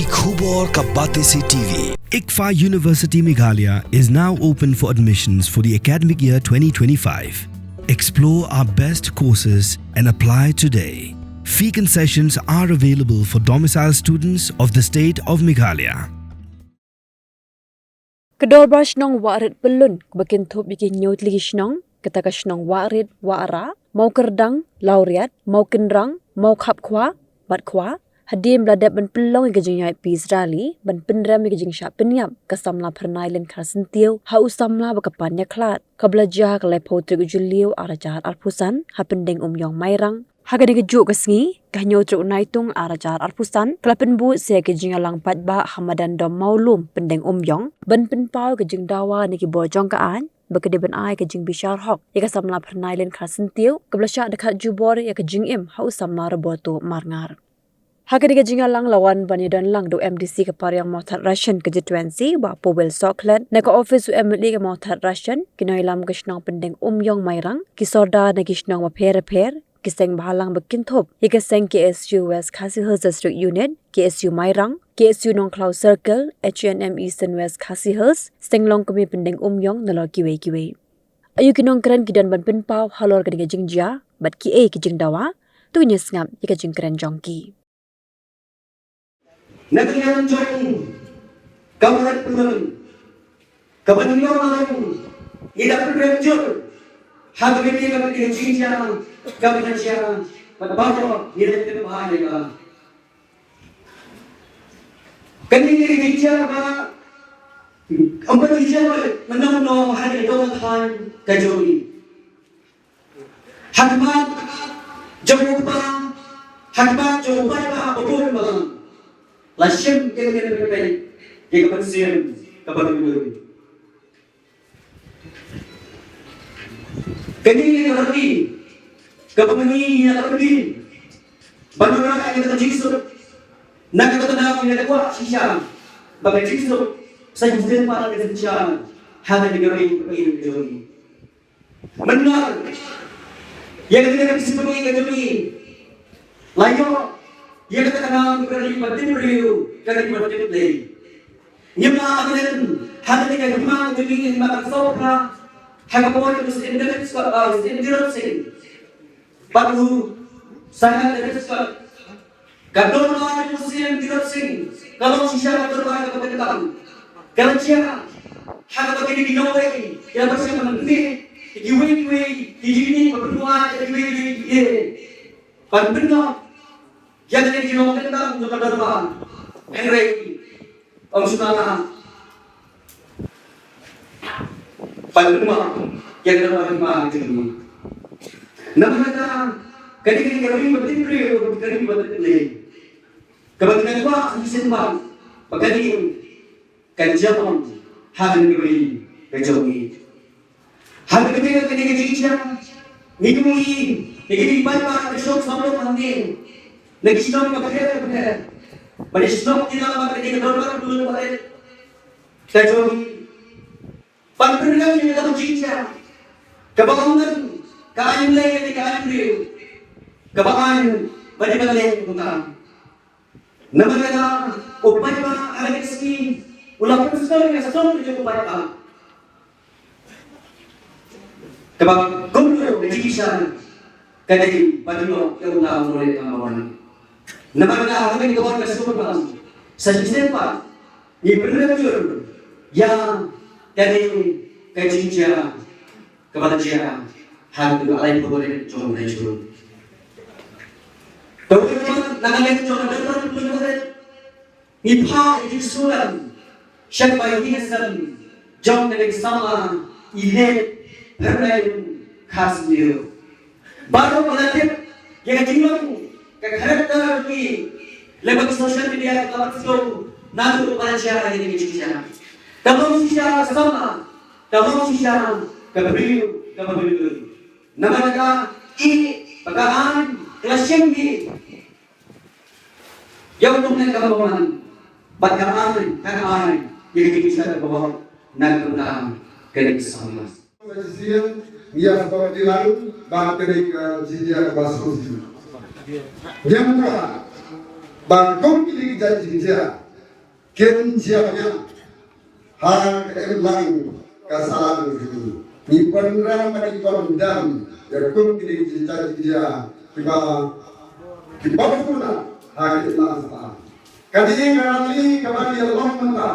की खबर का बातें से TV. ICFA University Meghalaya is now open for admissions for the academic year 2025. Explore our best courses and apply today. Fee concessions are available for domicile students of the state of Meghalaya. Kedor nong warit belun bakin thup bikin nyot ligi nong ketaka nong warit wara mau kerdang laureat mau kenrang mau khap khwa bat khwa hadim bladap ban pelong ke jingya Israeli ban penram ke jing sha penyap kasamla pernai len khasentiu ha usamla bakapannya klat kablaja ke lepo trik juliu arajar alpusan ha pendeng yong mairang Haga ke juk kesngi kanyo truk naitung arajar alpusan kelapen bu se ke jinga lang patba hamadan dom maulum pendeng yong ban penpau ke jing dawa ni ke bojong ka an bakade ban ai ke jing bishar hok ya ka samla pernai len khasentiu kablasha dekat jubor ya ke jing im ha usamla roboto marngar Haga ke jinga lang lawan banidon lang do MDC ke pariang motat Russian ke G20 ba pobel soklet na ka office u MLA ke motat Russian kinoi lam ke snong pendeng yong mairang kisorda na ki snong ma pher Kiseng bahalang bekintop, ika seng KSU West Khasi Hills District Unit, KSU Mairang, KSU Nong Cloud Circle, HNM Eastern West Khasi Hills, seng long kami pendeng yong nalor kiwe. Ayu kinong keren kidan ban penpau halor kadinga jingjia, bat ki kijing dawa, tu nyesngap ika jing keren jongki. Nagriyan jong, kamulat pulun, kabaniyong malang, idap pulun Hagabini ka kinjinja kabinasya patbato nilete bahayega kanini kinjia ba ambat kinjia manamno hari dohan kajori hagmat jamupa hagmat jopai ba obul ba lashem kene ke kapansian kapanulu Kanini ngerti, kepemini ngerti, banyak yang kita jisu, nak kita tahu yang kuat sisa, bagi jisu, saya mungkin para kita sisa, hanya negara ini begini. Benar, yang kita bisa begini, layo, yang kita kenal berani batin beriu, kerana batin beri. Nyamla akan hanya negara mana begini makan sopra. Hagapon itu endurance baru sangat endurance kadon orang muslim endurance kalau sisa terbaik kepada kalau dia hagapon ini dinawai yang bersama nanti diwe dijini berdua diwe pandena yang ini dinawai tentang untuk kedatangan Henry Sunana Pandema yang dalam lima itu. Namanya kadang-kadang kami bertimbul, kami bertimbul. Kebanyakan kuah disimpan, pagkain kanjapon hagan negeri kejogi. Hagan negeri kejian, nikmui, negeri banyak besok sampai mandi. Negeri Islam berkata, pada Islam tidak berkata dorang dulu pada kejogi. Pagpernam yung nakajinja, kabangan, kain lay, kain liw, kabangan, balik kung naman na, upay pa, alagiksi, ulang po sa nga sa sunod yung upay pa. Kapag gumlo, nagsigisan, kanay, panulo, yung ulit ang mawanan. Naman na, kami gawa ka sa sunod sa sistema, ipernam yung, Kali kejinja kebahagiaan hal itu alai boleh jodoh najur. Teman-teman nangalek jodoh najur boleh. Ipa itu sulam, siapa ini sen, jom dari sama ile perlain khas dia. Baru melatih yang jilang karakter ini lewat sosial media lewat slow nalu pengacara ini kejinja. Kalau sisa sama, kalau sisa keberiu. Namanya ini pegangan kelas tinggi. Yang untuk kawan pegangan jadi bisa bawa nagpunaan keresahan. Yang perwakilan baterai jinjia basu. Yang kedua, bangkong pilih jinjia Ken siapnya hak elang kesalahan itu. Ni pernah mati korban ya kum kini cerita dia kita puna hak elang salah. Kadang kali kembali Allah menta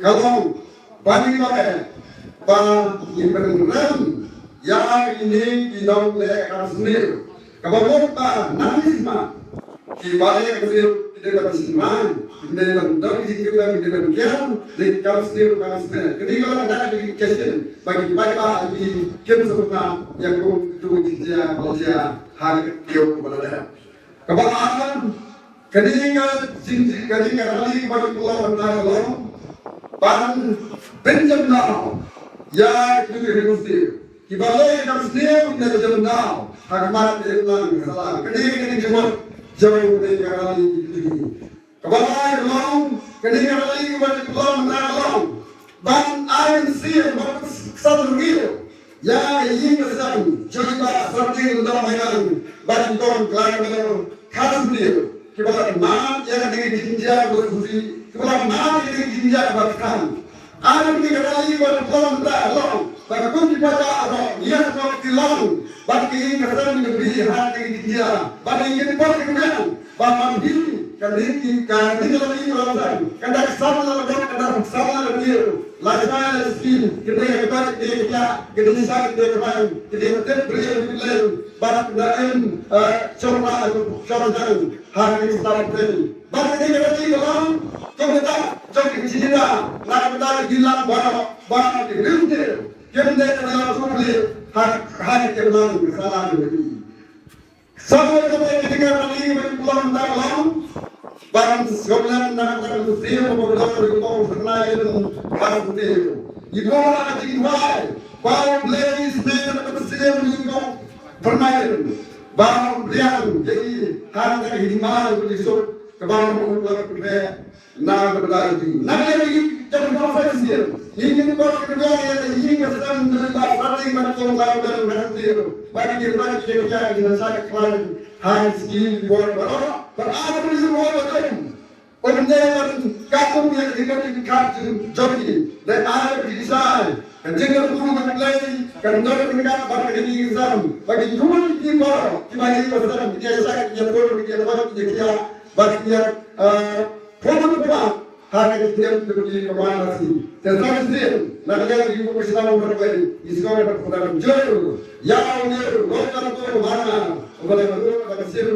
kalau bagi mereka ni pernah ya ini kita lekas sendiri. Kalau kita nangis mah Kibaya kesir tidak bersemangat, tidak mendorong kita tidak berkian, tidak kasih kasih. Ketika ada di kesir bagi baca di kesempatan yang untuk dia baca hari kiau kepada kebahagiaan. Ketika kali bagi Allah Taala, ban benjamna ya kita Kibaya kasih tidak jemna, hakmat Islam salam. Ketika jauh dari kali itu. Kebalai long, ketika kali kebalai long, ban air sih satu rio. Ya ini kesan, cerita seperti dalam mainan, ban ton kelana kasus dia. Kebalai mana yang dikinjak berfungsi, kebalai mana yang dikinjak berkan. Air ketika kali kebalai long, bagaikan dibaca long, ia seperti long. Bagi kesan lebih hati dia, bagi ini perkenan, bahkan ini kadang lagi orang, kadang sama lagi, lagi skin, kadang dia, kadang sakit dia kemarin, kadang berian, barat lain, corong hari starten, bagi ini lagi orang, coba cerita, nak gila barang dirintir. Kita adalah publik hak kebenaran kesalahan ini. Sampai ketika kali berpulang dalam barang sekolah dan muslim memperoleh pengorbanan barang itu. Ibu anak jiwai, bau beli sebenarnya muslim juga permainan barang belian jadi harga hidup besok kebaran mengulang na berlari. Nanti lagi jangan konferensi. Ingin kau kerja ingin sedang berlatih macam lawan berhenti. Bagi kita kerja saya kalian harus dibuat berada di semua macam. Orang kampung yang dikat jadi dan ada di sana. Jangan pun menilai kerana mereka bagi ini Islam bagi dua timur bagi Islam dia saya yang boleh dia bagi dia Pembunuhan hari ini terjadi kemana sih? Tentang sih, nakal ibu kita mau berbalik, iskor berputar jauh, yang jauh, lokal tu mana, boleh betul berkesir,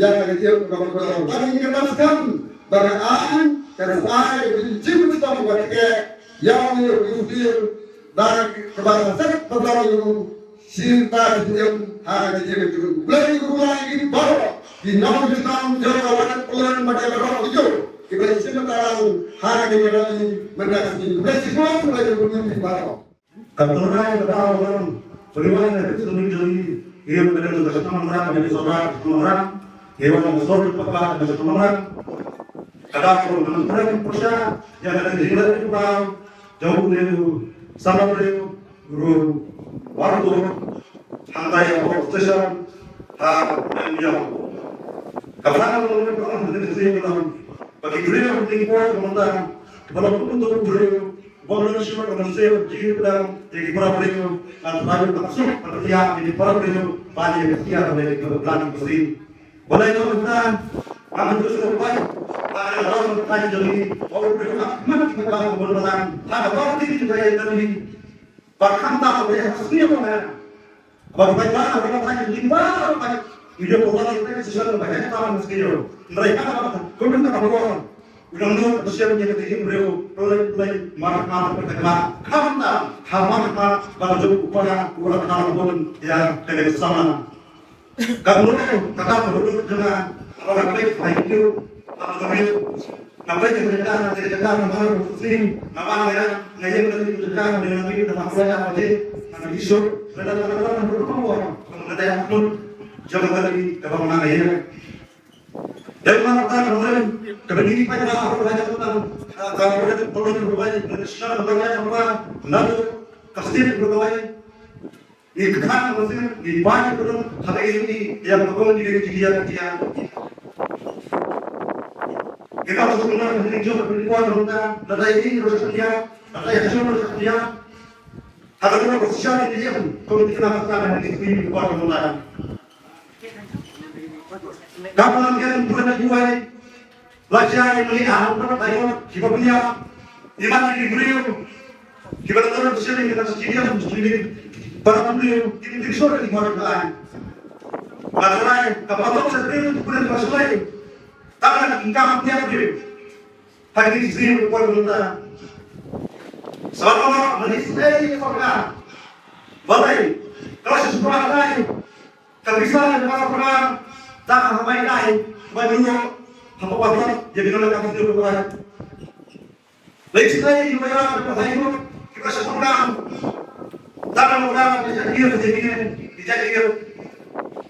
yang kecil berputar. Tapi ini kan bagaan, kerana air jiwa kita buat ke, yang jauh, dan kebangsaan terlalu cinta yang hari ini itu. Beli rumah ini baru, di nama kita jauh kawan pulang macam orang itu. Kita sementara hari ini mengasih semua sudah berbunyi baru. Kantornya tahu orang bagaimana itu menjadi ia menjadi teman orang menjadi saudara orang hewan yang besar papa menjadi teman orang. Kadang orang orang percaya yang ada di sini itu jauh dari sama dari guru waktu hantai atau stesen yang kadang orang menjadi sini bagi beliau penting komentar walaupun untuk beliau boleh semua komentar jadi para beliau antara langsung bertiap jadi para beliau banyak bertiap dari belakang beli boleh komentar akan terus berbaik ada orang bertanya jadi beliau mana kita komentar ada orang ini juga yang tadi bahkan tak boleh setiap orang bagaimana orang tanya jadi banyak video orang itu sesuatu banyak orang meskipun mereka komentar apa undang-undang sosial yang ketika beliau mulai marah berkata karena hama baju upaya urat pun yang dengan sama kalau kata berdua dengan orang baik itu Nampak yang terdekat baru sing nama ya ngajeng dari terdekat dengan itu nama saya aja nama isu dan berkumpul kemudian pun jangan lagi kebangunan ya dari mana kemarin kebiri pada orang banyak tentang kalau ada perlu berbanyak secara banyak orang lalu kasih berbanyak ikan masih di banyak belum hari ini yang berkembang di dia Kita harus menggunakan hijau berkuat rendah, data ini harus setia, data yang harus setia. Harus kita berusaha ini dia, kalau kita melakukan ini berkuat rendah. Kapan kita bukan jual, belajar melihat, tayo, kita punya, di mana di beliau, kita tahu di sini kita sedia, para beliau, kita disuruh di mana lain. Lain, kapal sendiri bukan masalah. Tangan engkau tiap hari, hari ini sendiri berkuat rendah. Sama-sama menisai fakta. Balai, kalau sesuatu lain, kebiasaan dengan orang tak ramai lain, baru apa jadi kalau kamu tidak berkuat. Legislasi juga berkuat itu kita sesuatu tangan orang dijadikan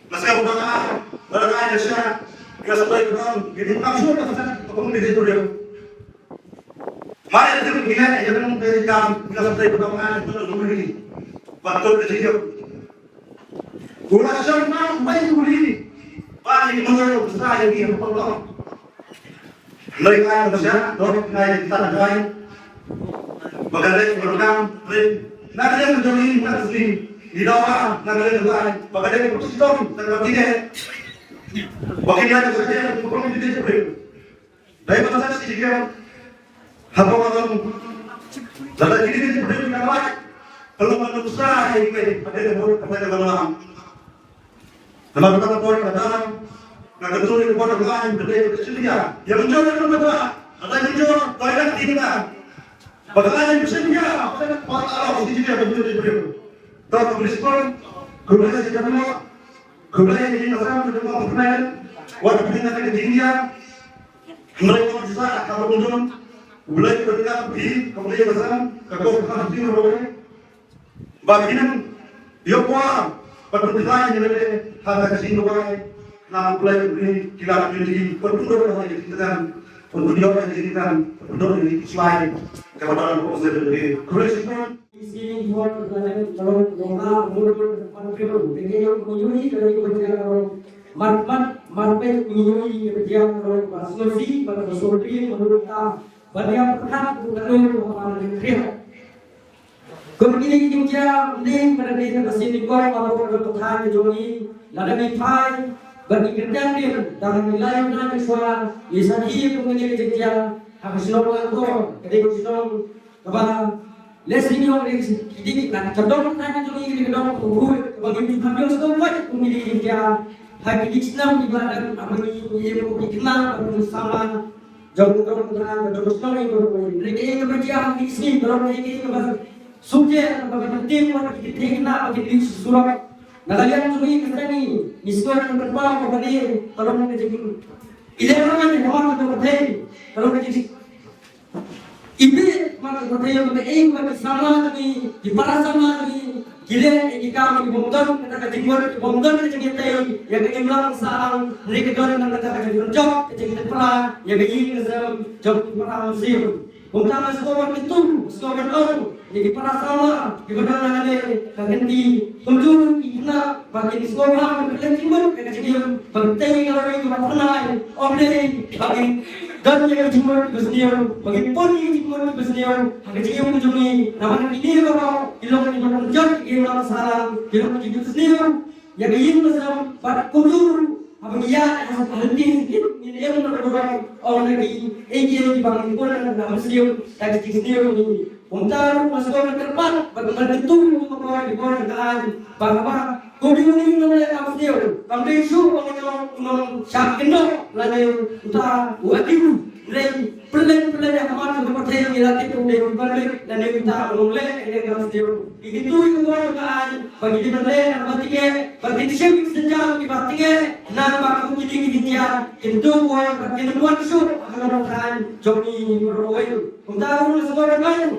masalah orang ada syarat. Kita sampai orang, jadi langsung kita di situ dia. Mari kita begini, jangan menjadikan kita sampai orang itu begini. Betul di situ. Gula sana baik begini. Paling menurut saya dia betul. Mereka yang besar, dorong kaya kita lain. Bagaimana program, nak ada yang menjadi nasi di dalam, nak ada yang lain. Bagaimana proses terlebih Bagaimana saja hukum itu seperti dari masa sejak apa orang dalam ini seperti apa kalau manusia ini ada dalam nama kata orang kata nak betul itu orang lain berbeda sedia yang menjual ada yang menjual toilet tidak bagaimana sedia Allah di sini betul betul tahu prinsip kemudian sekarang kemudian ini orang berdua bermain, warga kita ke India, mereka bisa kalau kunjung, mulai berdekat di kemudian bersama ke kota di Rowe, bagian Yopua, perputaran yang ada harga kesini Rowe, nama mulai ini kita jadi perputaran yang dikirimkan, perputaran yang dikirimkan, perputaran yang dikirimkan, kepada proses dari Kristen. Isi buat kalau doa mulut panggil dengan menyuri dari kerjaan marpe menyuri kerjaan asosiasi pada suri menurut ta banyak perhak dengan orang kerja. Kemudian juga mending pada dia masih dikuat kalau bertuhan joni lada mipai bagi kerjaan dia dalam wilayah dan suara isahih kemudian kerja harus nolong aku ketika nolong kepada Leslie orang ini kan kadang tanya tu ni kadang tu bagi kami orang buat pemilih dia hari Islam di mana apa ni ia dikenal bersama jauh-jauh dengan Islam itu mereka yang berjaya di sini kalau mereka yang suci bagi penting orang kita kenal bagi surat nagalian tu ni kita ni misal yang berbau kepada kalau mereka jadi ini orang yang orang tu betul kalau mereka jadi Ibu mana bertanya kepada bersama kami di para sama kami kira jika kami bongkar kita ketimur bongkar kita yang keimlang sarang mereka dorang kita kerja kita pula yang ini job para musim bongkar sekolah itu sekolah orang jadi para sama di mana ada ganti kunjung kita bagi sekolah kita timur kita jadi penting kalau itu pernah oleh bagi dan yang timur bersedia bagi pun yang timur bersedia hanya yang menjadi nama ini kalau ilang yang menjadi ilang salam ilang menjadi bersedia yang ingin bersama pada kudur apa dia henti ini yang menurut orang lagi ingin dibangun pun nama bersedia tak bersedia ini untuk masuk ke depan bagaimana itu membawa di bawah keadaan bagaimana kudur ini namanya bersedia kami isu orang syakin lalu utara buat ibu Perlahan-perlahan yang amat berpercaya yang dilatih oleh berbalik dan yang minta oleh yang harus diurut. Itu yang orang bagi di perlahan bagi di sini sejauh di batiknya dan bagi kucing di dia itu orang bagi di luar sur orang jomi berwujud. Untuk urus orang lain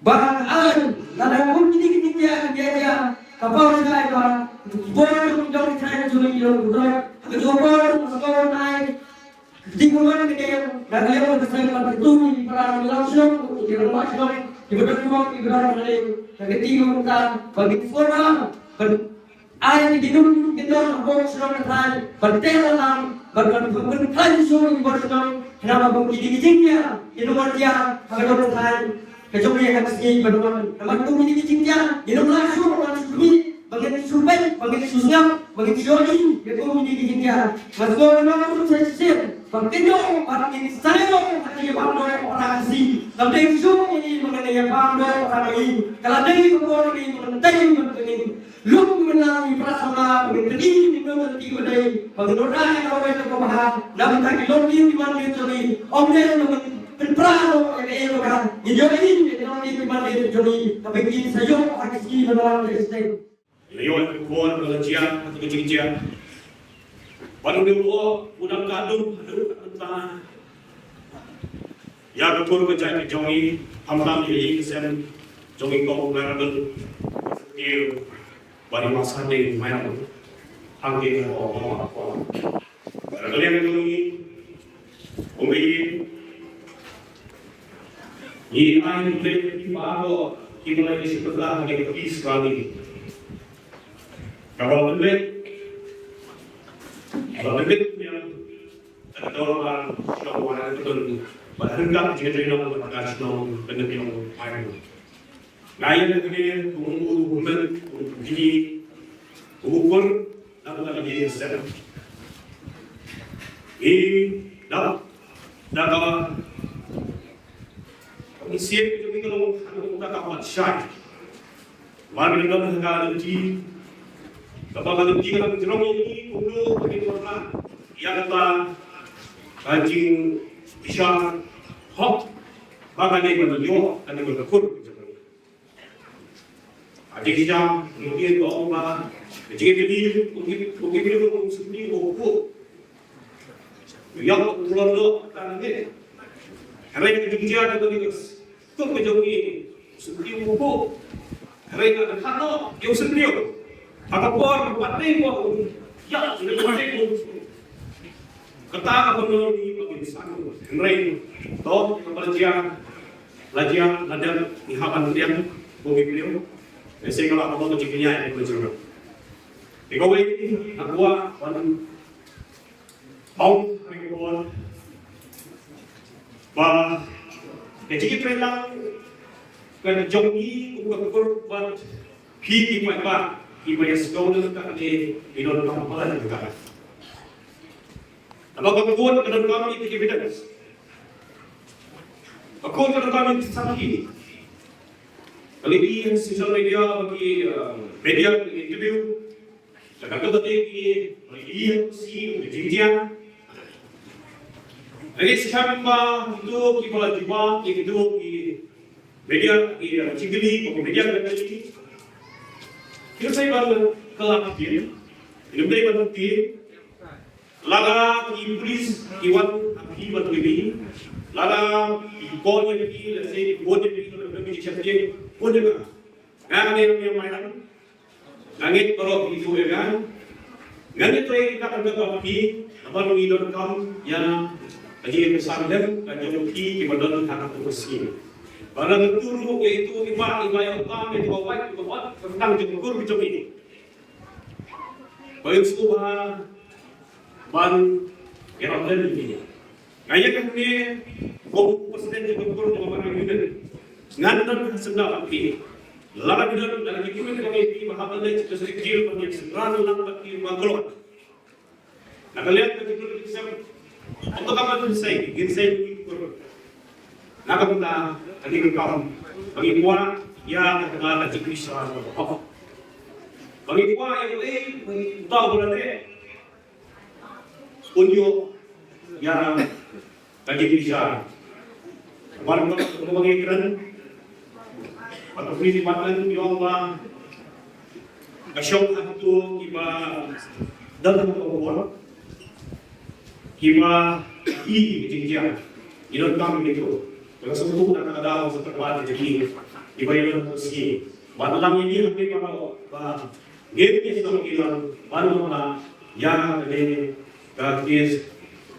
bahan dan kucing di dia kapal saya bahan boleh dari saya jomi berwujud. Kejualan sekolah naik di mana dia dan dia bersama itu para langsung di rumah di beberapa di beberapa hari ketika kita bagi sekolah Ai ginum gendor bor sudah natal, bertelang, berkan suruh bersudah, kenapa bang gini-gininya, ginum dia, agak natal, kecuali yang kasih berdoa, nama tu gini-gininya, ginum langsung bagi survei, bagi susah, bagi teori, itu gini-gininya, masuk nama tu sesir, bagi orang ini saya hati bangdo orang asing, tapi itu ini mengenai bangdo orang ini, kalau dari orang ini mengenai Luk menang prasama mengerti mengerti badai pagdodai kau itu pemaham namun tak dilonding di mana itu ni omne penprano yang kan ini dilonding di mana itu ni tapi ini saja akisi dalam sistem Yo kuat belajar atau kecil-kecil. Baru dulu udang kadung entah. Ya betul kerja jongi amlam ini sen jongi kau ngarabel. Skill bari masa ni main angge apa. Kalian jongi umbi ini ain play bago kita lagi sebelah lagi kepis kali. Kalau bebek yang ada orang yang betul berhendak jadi orang berkas orang benar yang main. Gaya negeri tunggu di ukur dan lagi sedang. Ini dah siap jadi kalau kita kawan syai. Mari kita mengajar di kapag nagtigang jerong ini ulo pagkitwala yang kata kajing isya hok baka na imanalyo at nagulakot kajing isya nungin ko ako ba kajing ito kung ibigay ko kung sabi ko po yang ulang lo tanangin haray na kajing isya na kanigas kung medyo ni sabi ko po haray na nakano yung sabi ko Akapor, patay mo, ya, patay mo. Kata ako nung pag-ibisan ko. Henry, to, kapalagyan, ladyan, ihapan diyan, bumibili. Kasi kalau ako ito chikinya, ito ito. Ikaw ay nakuha, paung, ikaw ba, kaya rin lang, kaya jongi, kung kakurban, hiti mo ba, iba yang sekolah tak ada idol kampalan juga. Apakah kekuatan kedua kami itu evidence? Kekuatan kami sakit. Kali ini sosial media bagi media interview, jangan kata lagi ini si media. Lagi siapa itu kepala jiwa itu media civili, media lagi. Kita saya baru kelapir, ini dari baru pir, laga iblis iwan api baru ini, laga ibon yang ini, saya ibon yang ini lebih cepat ibon yang mana yang mainan, langit kalau itu kan, langit itu yang kita akan api, apa nungi dorkam yang aji besar dan aji kibadon anak teruskin. Barang turu yaitu iba yang utama itu bawa tentang jengkur macam ini. Baik sebuah ban yang ada di sini. Gaya kan ni kau presiden jengkur dengan orang ini. Ngantar sedang api. Lalu kita lagi kita ini bahagian dari sedikit banyak sekarang lagi mangkok. Nah kalian ketika kita untuk apa tu saya, ini Nakapita, tadi kaum bagi kuah yang adalah jikisah. Bagi kuah yang lain, tahu berarti unjuk yang jikisah. Baru bagi keren, atau free makanan yang Allah, asyok itu iba dalam kebun, iba jikisah. Ini kami itu. Kalau semua nak ada orang seperti jadi, iba yang tersi. Barulah ini hampir kalau game ni semua kita baru mana yang ada garis.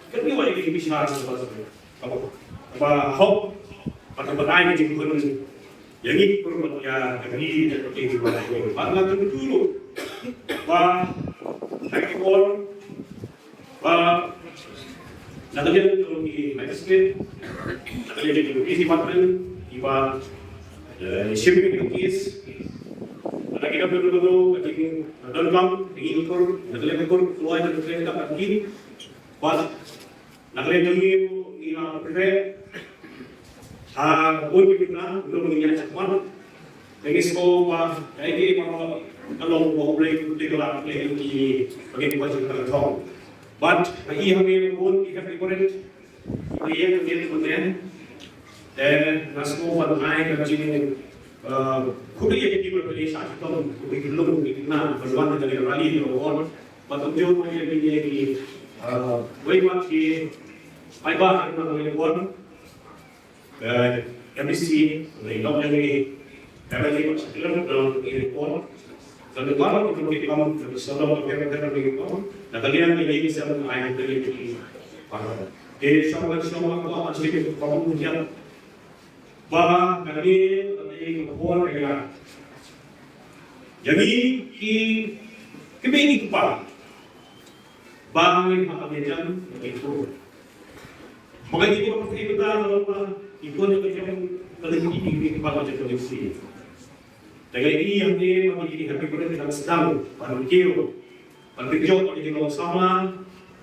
Kedua ini bisa seperti apa hop atau berani jadi pun yang ini pun ya ini seperti itu. Barulah dulu, Ba lagi pun ba nagalian itu di magistrate, nagalian itu di department, iba shipping case. Lagi kita dulu lagi dalam ingin ikut, nagalian ikut keluar dari kereta pergi, ba nagalian itu ina prepare. Pun kita belum mengingat semua. Lagi sekolah lagi kalau mau beli kelar lagi bagi wajib tertolong. But bagi kami pun kita berkoordinat dengan kementerian dan naskah pada naik ke sini. Kuli yang diberi saat itu kuli belum kita berjuang dari rally di luar. Betul juga yang di wajib di Aiba kita berjuang. MBC, dari Kami masih dalam impor dan kemarin kita kamu selama beberapa impor dan kalian ini bisa mengajar dari di sama aku asli kamu punya bahwa kami tadi impor ya jadi kami ini kepala bang apa jam itu makanya kita pasti kita impor itu yang paling tinggi kepala jadi Dengan ini yang dia menjadi happy birthday dalam sedang parkir, parkir di luar sama,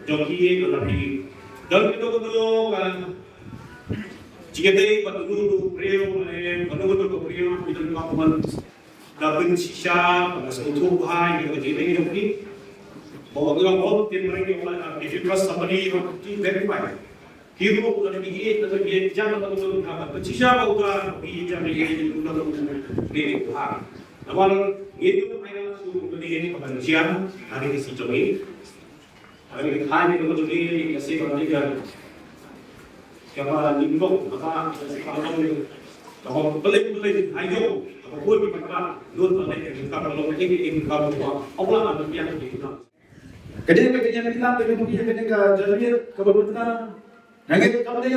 joki lagi. Dan itu kan jika dia patut beliau, patut beliau itu melakukan dapat sisa pada suatu hari yang jadi ini. Bahwa orang tim mereka if you trust somebody, you verify. Hero bukan dia, tapi dia jangan betul apa. Sisa bukan dia jangan dia ini Tuhan. Namun itu hanya suatu berdiri pengajian hari ini sejauh hari ini betul ini kasih kepada siapa limbong apa kalau beli ayo apapun kita luar balik kalau ini kalau Allah ada yang kita. Kejadian kita jadi kebetulan Nangit kami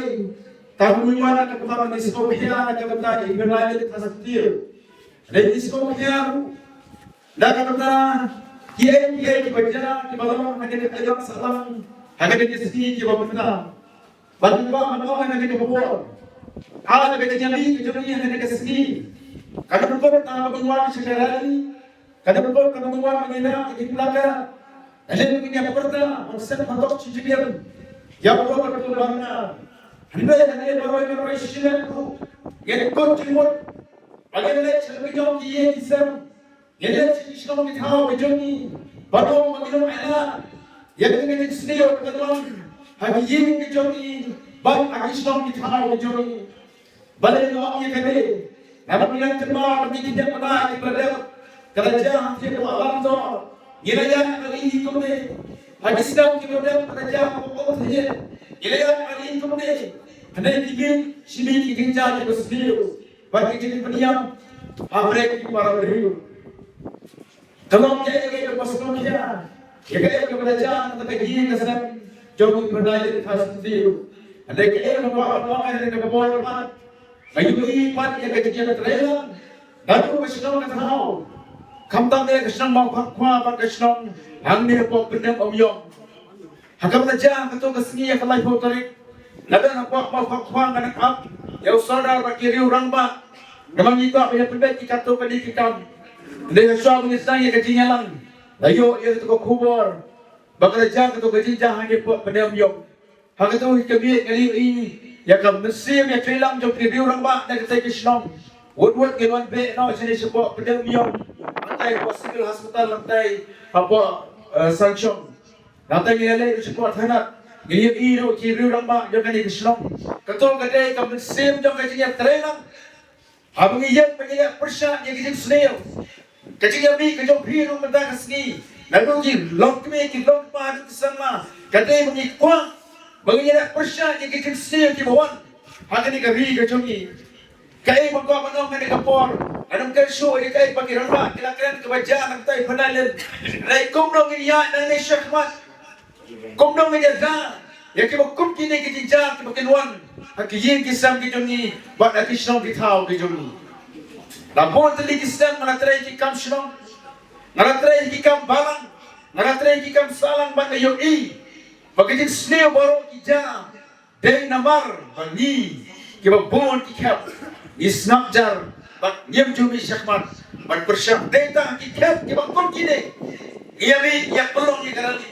tahun mana kebetulan di sekolah kebetulan berlanjut ke setir. Dari sekolah dah kebetulan kiai dibaca di malam hanya ayat salam hanya di sini kebetulan. Bantu mana hanya di bawah. Ada kejadian hanya di sini. Kadang berbuat penguat sekarang. Kadang berbuat penguat mengenai di belakang. Ada ini apa pertama? Maksud untuk cijian. Ya Allah berdoa. Anda yang baru Malaysia tu, yang ikut timur, bagaimana cara berjuang dia Islam, yang Islam kita berjuang ni, baru mengenal Allah, yang dengan sendiri berjuang, hari ini berjuang ni, baru Islam kita berjuang ni, balik orang yang kene, namun yang terma lebih tidak pernah diberi kerajaan dia buat alam tu, yang hari ini tu ni. Hadis Islam kemudian kerajaan Allah saja. Ilayan hari itu ni, anda ingin sini kita bersih, bagi kita pendiam, mereka para beriu. Kalau kita ingin berpasukan dia, kita kerajaan tapi dia kesan jauh berdaya di atas itu. Anda ingin membawa orang yang berbawa orang, ayu ini pat yang kita terima, lalu bersenang tahu. Kamtang dia kesan mau kuat kesan, angin pun benar omyong. Hakam saja ketua kesini yang kelai tarik. Nada nak buat kuang kan kap. Ya saudara rakiri orang ba. Memang itu apa yang perbaiki kata pada kita. Dia suami mengisah yang gajinya lang. Layu ia itu kubur. Bekerja ketua gajinya hanya buat pendiam yong. Hak itu kami kali ini. Ya kam mesim ya film jom kiri orang ba dan kita Islam. Word keluar be no jenis sebuah pendiam yong. Lantai hospital hospital lantai apa sanction. Nanti kita lihat sebuah tanah, ini iro kiri orang mak jangan Islam. Ketua kedai kamu sim jangan kerja terang. Abang iyan penyiap persia yang kita sendiri. Kerja ni kerja biru mendak kesini. Lalu kita lokme kita lokma sama. Kedai mengikuat mengiap persia yang kita sendiri di bawah. Hanya ni kari kerja ni. Kaya magkuha manong nga nikapor. Anong kalsyo, kaya pagkiramba, kailangan kebajahan ang tayo panalin. Nay kumdong iniya na ni Syahmat. Kumdong iniya na. Yang kibakum kini kitijak, kibakinuan. Hakiyin kisam kitong ni, bak nakisyong kitao kitong ni. Lapon tali kisam, manatray kikam syong. Ngaratray kikam balang, ngaratray kikam salang bagayo bagajin sneo baro kija, day namar bangi, kibabon kikap, isnakjar, bag nyem jumi syakmat, bag bersyam data kikap kibabon kine, iyami yak pelong ikarali,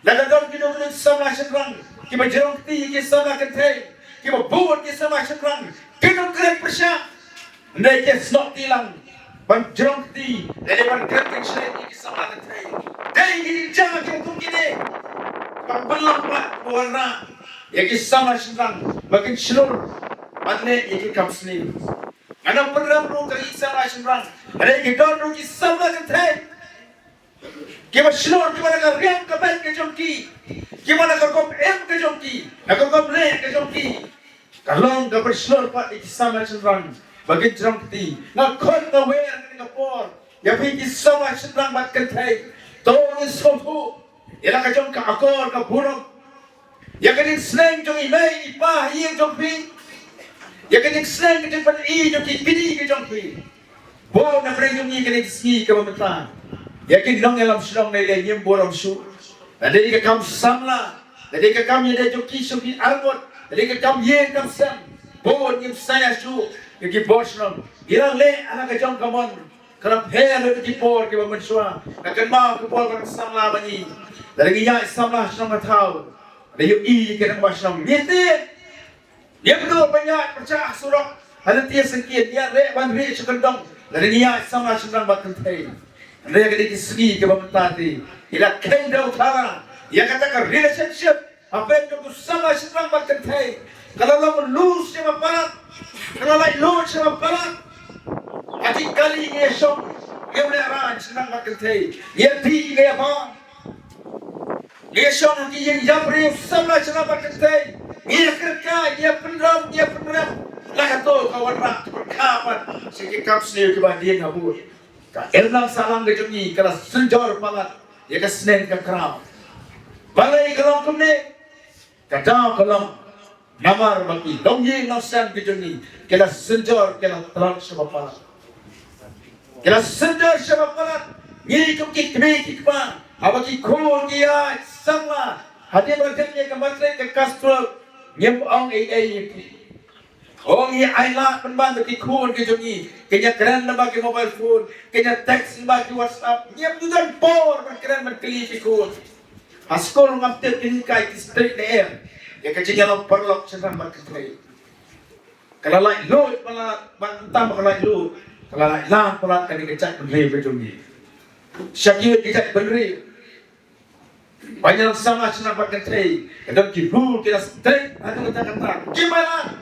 ladagon kidong sama syarang, kibajerong ti kisama kentay, kibabon kisama syarang, kidong keren bersyam, ndai kesnok tilang. Ban jerong ti, dari ban kerting selain ini sama kentay. Dari ini jangan kita gini. Ban belum pak warna, ya kisah senang, makin seluruh, mana ini kamu sendiri. Mana pernah lu kali sama senang, ada kita lu kisah kentay. Gimana seluruh gimana kau rem kapan ke jongki, gimana kau em ke jongki, kau le ke jongki. Kalau kau berseluruh pak kisah senang. Bagi jerong ti, ngakon ngawer ni ngapor, ya pergi sama senang mat kentai, tolong sofu, ya nak jong ka akor ka buruk, ya kadang senang jong imai ipa yang jong pi, ya kadang senang kadang pada jong ki pidi ke jong pi, bo na pergi jong kadang ski ka pemetan, ya kadang ngelam senang nilai nyem borong su, ada ika kam samla, ada ika kam ada jong ki suki almot, ada ika kam yen kam sam, bo nyem saya su. Ki bos nom, ilang le anak kejong kamon, kerap her le ki por ki bamensua, akan mau ki por kan samla bani, dari nya samla sama tahu, dari i ki nang wasam, mete, dia betul banyak percaya surok, ada tiada sengkit, dia le ban re sekendong, dari nya samla senang bakal tay, dari ki segi ki bamentati, ila kenda utara, ia katakan relationship, apa yang kau sama senang bakal tay, kalau lo lose sama parat. Kalau lain lo sama parat, adik kali ni esok, dia boleh arang senang makan teh. Dia ti dia apa? Dia esok nanti yang jabri sama senang makan teh. Dia kerja, dia penram. Lah tu kawan rak berkawan. Sikit sendiri kebanding habur. Elang salang ke jumi, kalau senjor palat, dia ke senen ke kerap. Balai kalau kemne, kadang kalau namar bagi dongye nasan kejuni kela senjor kela terang sebapalat kela senjor sebapalat ni kumki kmi kma abaki khol dia sama hadi berkatnya ke matre ke kastro nyem ong ai ong ai la penban bagi khol kejuni kenya keren bagi mobile phone kenya text bagi whatsapp nyem dudan por berkeren berkeli khol askol ngapte ini kai straight air ya kecilnya lo perlu senang berkentrai. Kalau lain lo malah bantang kalau lain lo, kalau lain lah pelat kali kecak beri berjumpa. Syakir kecak beri. Banyak sama senang berkentrai. Kadang kibul kita straight atau kata gimana?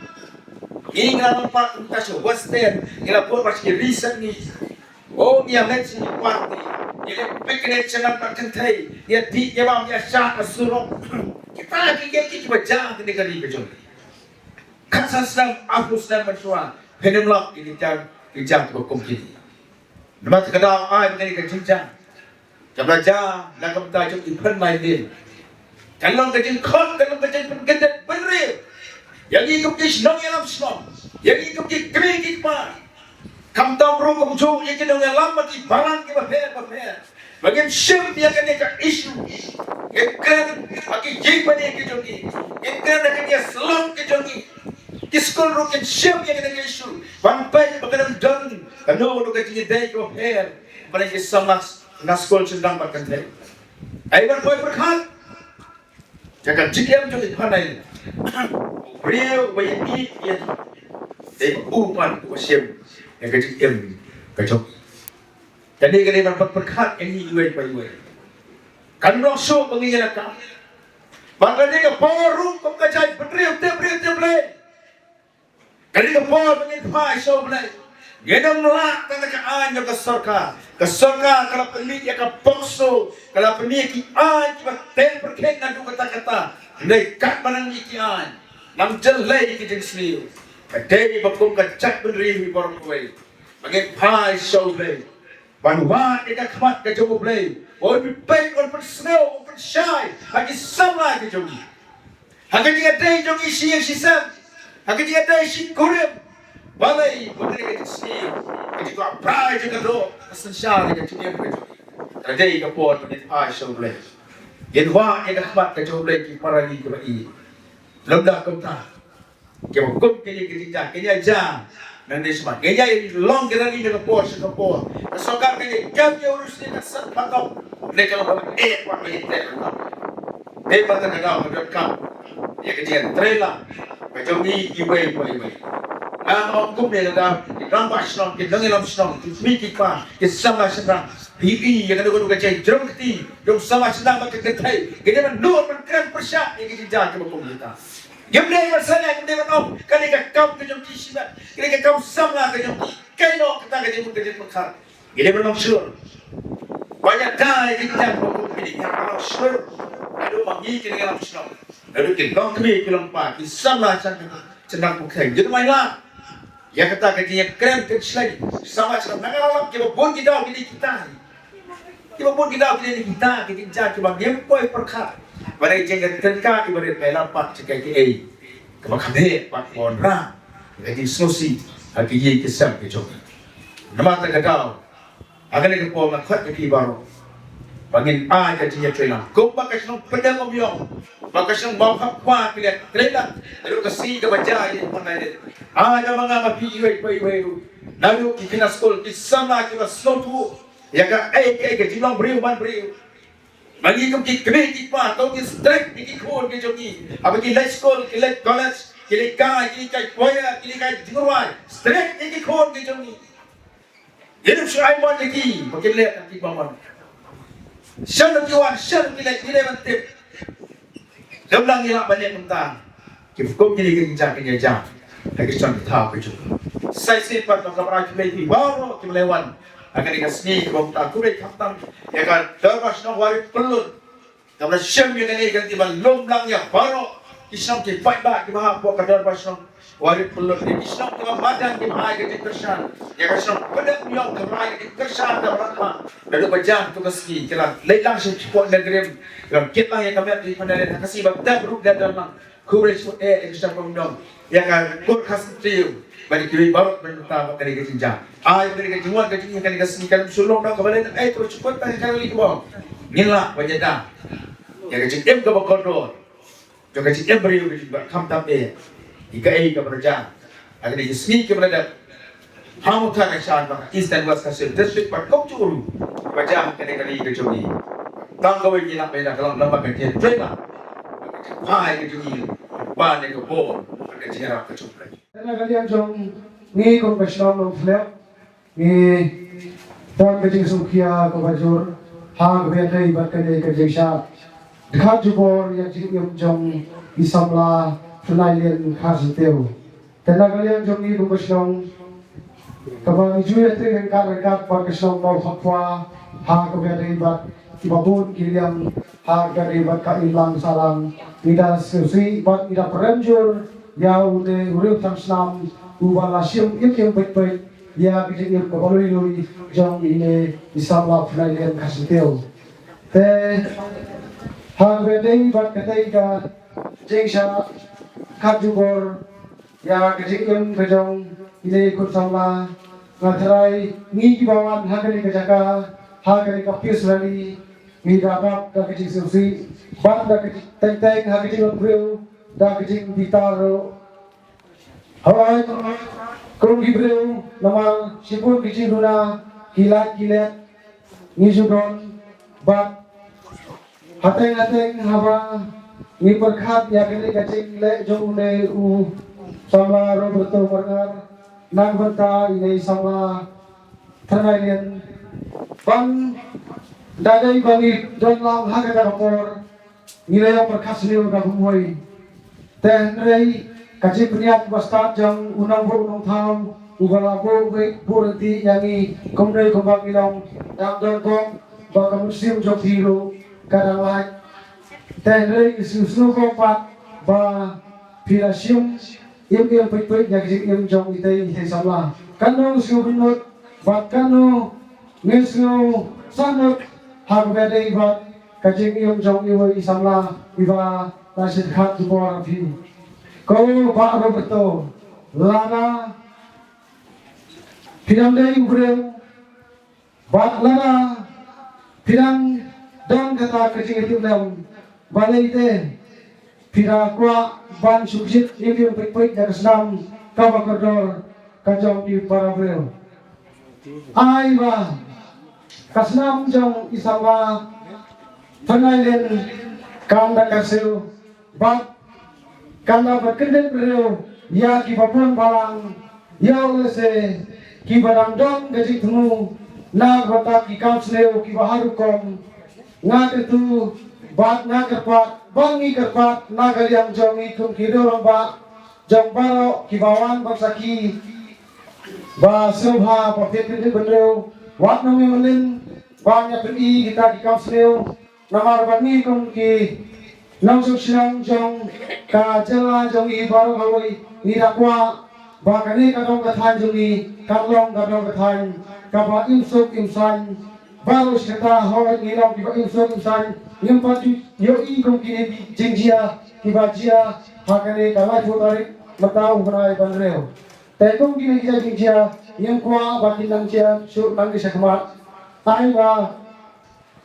Ini kalau pak kita show western, kita buat macam reason ni. Oh ni yang macam ni party. Dia piknik senang berkentrai. Dia dia bang dia syak suruh. Kita lagi kita baca di negara ini betul. Kasar sedang aku sedang bersua. Penemlak ini jam hukum kita. Nama terkenal ai menjadi kecintaan. Jam belajar nak bertajuk ipan main din. Kalau kecil kon, kalau kecil pengedet bener. Yang ikut kisah yang Islam, yang ikut kekritik Kam tahu rukun jauh yang kita dalam mati barang kita berper. Bagian syam dia kena ke isu. Ikan bagi jiban yang kejongi. Ikan nak dia selam kejongi. Kiskol rukun syam yang kena ke isu. Bangpai bagaimana dan kanu untuk kejongi day ke berper. Mereka sama naskol sedang makan day. Ayat boy berkat. Jangan jikiam jadi panai. Beliau bayar dia. Upan usiam. Yang kecil kacau. Jadi kena dapat berkat yang ini iway. Kan rosok mengingatkan. Bangga dia forum pengkajian berdiri boleh. Kali dia forum mengingfai show boleh. Dia dah melak tanda keanya ke sorka. Ke sorka kalau pelik ya ke pokso. Kalau pelik kian kita temperken ngadu kata-kata. Dekat mana kian. Nam jelai kita sendiri. Kadai bakum kacak berdiri borong kuai. Bagi pai show play. Banwa kita kemat ke jogo play. Oh baik orang persnel, orang shy. Bagi sama ke jogi. Hanya dia day jogi si yang sisam. Hanya dia day si kurem. Balai berdiri ke sini. Jadi kau pai juga do. Asan shy ke jogi ke jogi. Terjadi kapor menit Aisyah Yen wa yen khmat ke joble ki parali ke bai. Lemdah kota. Ke hukum ke ni ja ke ja. Nanti semua. Ke ja long gerani ke kapor se kapor. Sokar ke kam ye urus ni sat patau. Ne kalau wa ni te. Patah ke dah ke kam. Ye ke dia trela. Ke jomi ki bai. Hukum ni dah rampas long ke dengelam long. Miki pa ke sama sedang. Bibi yang ada guru kecil jerung keti, dong sama sedang makan ketai. Kita menur mengeran persyak yang kita jaga hukum kita. Yang dia masalah, yang dia tahu. Kali kau kejam kisibat, kali kau sama kejam kaino kita kejam mekar. Kita menang sur. Banyak dah yang kita jaga hukum ini. Yang menang sur. Lalu bagi kita dalam Islam. Lalu kita kami kelempat, sama sedang bukan. Jadi mainlah. Yang kata kerja keren kecil lagi. Sama sedang nangalam kita pun kita Kita pun kita kita jaga bagi poi perkara. Pada jangan terka ibarat melapat cekai ke kemakane pak monra. Jadi sosi hati ye kesam ke jom. Nama tak kau. Akan ke pom khot ke baru. Bangin a jadi ya trailer. Kau pakai senang pedang obyong. Pakai senang bawa apa pilih trailer. Lalu kasih ke baca ini mana ini. Ada mga mapi iwe. Lalu kita sekolah kisama kita slow ya kan ke jilang beriu. Bagi kau kebet pa kau ki strike ki khol ke jogi ab ki high school ki college ki kai kuaya ki kai jingurwai strike ki khol ke jogi yeru shai mon ki bagi le ki bamon shan ki le mante dablang ila balik mentang ki kau ki jang lagi chan tha ke jogi sai se par to kapra ki le baru ki lewan akan dikasih kau tak kuret kapten ya kan terus nak waris pelur kalau siam yang ini ganti balom lang ya baru Islam ke fight back ke maha buat kadar pasang waris pelur ni Islam ke badan ke maha ke kersan ya kan Islam pada yang ke maha ke kersan dan rahmat lalu bajang tu kasih kalau lelang support negeri kalau kita yang kami di mana ada kasih badan beruk dalam kuret support Islam pemdom ya kan kurkas tiu bagi kiri baru menutama kali kecinja. Ay beri kejuan kecinja kali kesini kali sulung dah kembali. Terus cepat tanya kali bawa. Nila wajah ya kecil ke bakondo. Jo kecil beri kam tape. Ika ke berja. Agar di sini ke berada. Hamu kan asyad bang. Instan was kasih. District part kau curu. Wajah kali kecuali. Tangga wajah nak bela kalau lama kerja. Terima. Ay kecuali. Banyak ke bawah. Kecil nak kecuali. Karena kalian jom ni kompetision non flap ni pon kecing sukia ko bajur hang benda ibat kene ke jesa dekat jubor yang jom isamla Finalian khasiteu karena kalian jom ni kompetision kabang juya te kan kompetision mau fatwa hang benda ibat ibabun kiliam hang benda ibat ka ilang salang ida susi bat ida perenjur ya udah urip Islam ubah lasim yang baik ya kita kebaloi jang ini Islam lah Finalian khasiteu te hang bedeng bat katai ka jengsa kajubor ya kejeng kejong ini ikut sama ngaterai ni bawan hagani kejaka hagani kapis lali ni dapat ka kejeng susi bat da teng hagani bro da kejeng ditaro hawai kung gibreu nama sipur kejeng duna kilat ni judon bat hateng haba ni perkhat ya kini kecing le jong ne u sama Roberto Warner nang banta ini sama Finalian bang dadai bangi don lam haga kapor nilai perkhat seliu ka bumoi ten rei kecing peniat basta jang unang tham ubala bo burti yangi komrei kombang ilong dang don kong ba musim jok hero kadang lain tenrei isu kompak ba pirasium yang pait yang jong itai hesala kanu subinut bat kanu ngesno sanuk hagbede bat kajing yang jong iwa isamla iba nasid khat bor fi ko ba Roberto lana pinamdei ugreu bat lana Pirang don kata kecing itu dalam balai te. Pira kuah ban suksit ini prik-prik dari senam kawa kodor kajong di para beliau. Ai ba kasnam jong isama penailen kanda kasih bak kanda berkendet beliau ya kibapun balang ya oleh kibarang dong gaji temu na kota kikam seneu kibaharukom na itu bat na kerpat bangi kerpat na galiang jong ikum kidorong ba jong baro kibawan baksaki ba subha papit beliau wat nami melin banyak peri kita kikam seneu namar bani kum ki nang suksang jong ka jela jong i baro hawai ni rakwa ba kani kadong kathan jong i kalong kadong kathan ka ba imsuk imsan baru sekata hawai ni long ki ba imsuk imsan yang patu yo i kum ki jingjia ki ba jia ha kani kalai putari matau berai bandreo tekum ki ni jingjia yang kwa ba kinang jia su nang ki sakmat ai ba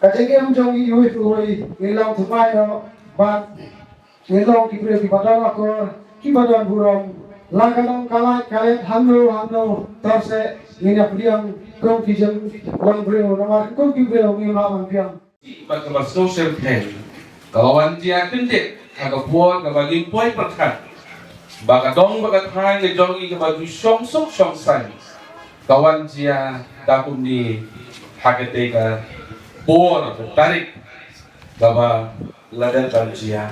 kajengem jong i yui tuoi ni long thumai no ba ni long ki pre ki badang akor ki badan burong lagadong kalai kalet hamno terse ni na priang kong ki jeng long breo namar kong ki breo ni lawan piang bagaimana social care kawan dia kendek agak puan bagi poin perkat bagadong bagatang ke jongi ke bagi song sai kawan dia takut ni haketeka puan tarik baba ladan dia